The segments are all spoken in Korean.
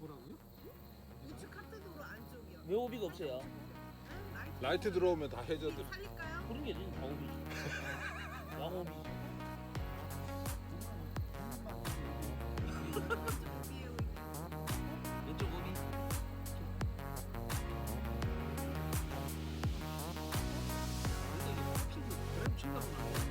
뭐라고요? 우측 카트 도로 안쪽이요. 왜 오비가 없어요? 라이트 들어오면 다 해저드. 살릴까요? 그런 게 지금 광오비지. 양오비지. 위에 오이. 왼쪽 오비. 근데 이게 핀도 그래도 친다고 나네.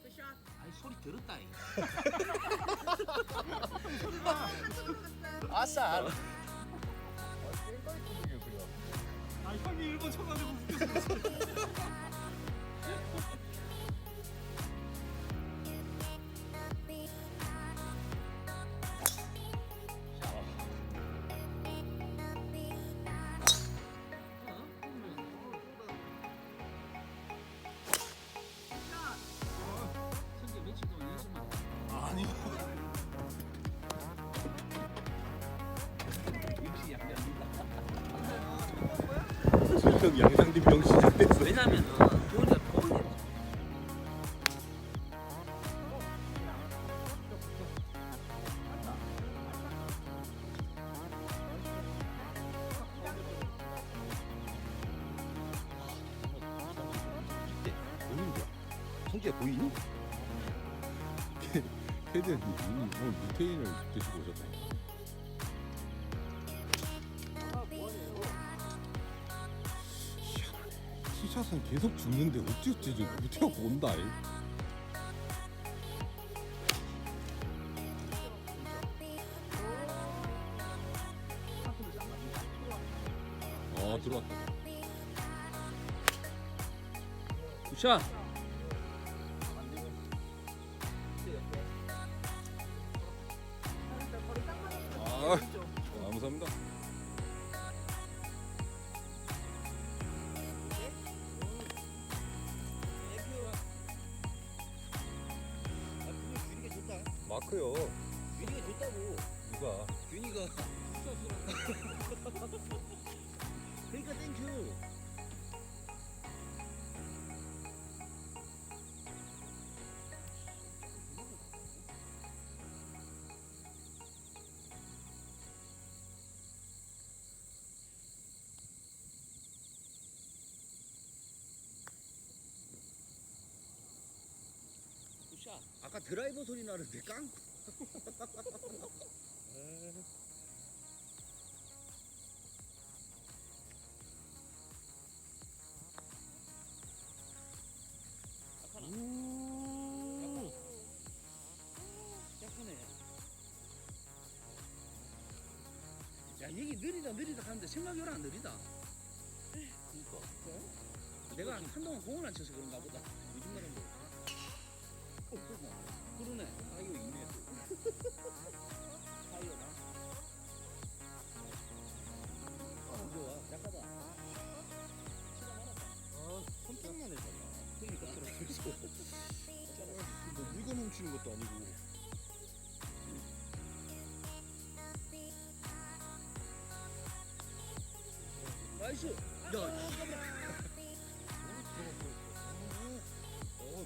굿샷. 아니 소리 들었다. 이. 카트로 갔어요. 아싸. 아 형이 1번 쳐가지고 웃겼어. 선제 며칠 동안 연습만. 아니. 역시 양양입니다. 형 양상디 병 시작됐어. 왜냐면 그거는 포인트. 성지야 보이니? 캐디언님 오늘 루테인을 드시고 오셨다. 티샷은 계속 죽는데 어찌어찌 루테가 온다. 들어왔다. 굿샷. 감사합니다. 균이가 좋다. 마크요. 균이가 좋다고. 누가? 균이가. 그러니까 땡큐. 굿샷. 아까 드라이버 소리 나는데 깡? 약하네. 야 이게 느리다 하는데 생각이 안 느리다. 그니까. 내가 한동안 공을 안 쳐서 그런가 보다. 요즘 말은 뭐. 그러네. 아이고 있네 또. 타이어가. 안 좋아. 약하다. 치다 말았다. 손등만 했잖아. 그러니까. 뭐 물건 훔치는 것도 아니고. 나이스. 야.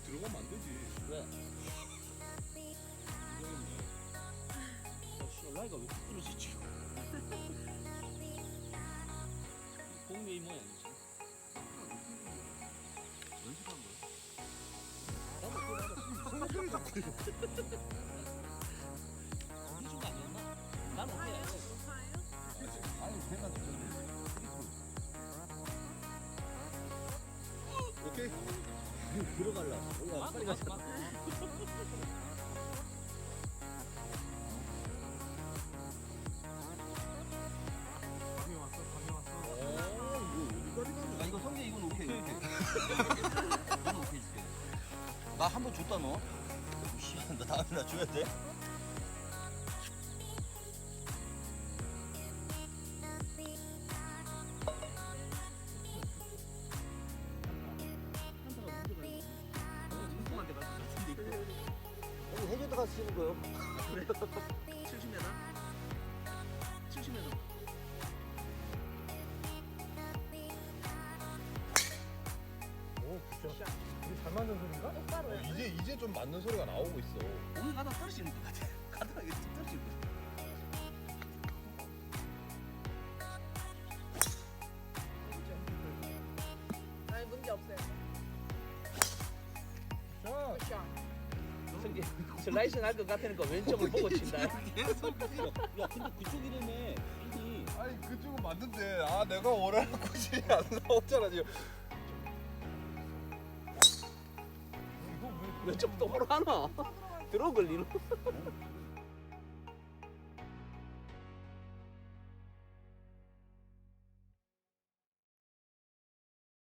들어가면 안 되지. 왜? 라이가 왜 떨어지지? 공이 모양이지. 연습한 거야? 소리 자꾸. 이중 아니었나? 난 오케이. 높아요? 아니 제가 오케이. 들어갈라. 야 빨리 가자. 감이 왔어. 이거 어디까지 가냐? 이거 성재 이건 오케이. 이건 오케이 줄게. 나 한 번 줬다 너. 씨발 나 다음에 나 줘야 돼? 있어. 그래? 70m? 70m. 오 진짜 이게 잘 맞는 소리인가? 똑바로 해. 이제 좀 맞는 소리가 나오고 있어. 오늘 가다 떨어지는 것 같아. 가다가 이게 뚝 떨어지는 것 같아. 아니 문제 없어요. 자 굿샷. 승기 슬라이스 날 것 같으니까 왼쪽을 보고 친다. 계속. 야 근데 그쪽 이름에 핀이 아니 그쪽은 맞는데 아 내가 원하는 곳이 안 나오잖아 지금. 왼쪽 똑바로 하나. 들어 걸리노.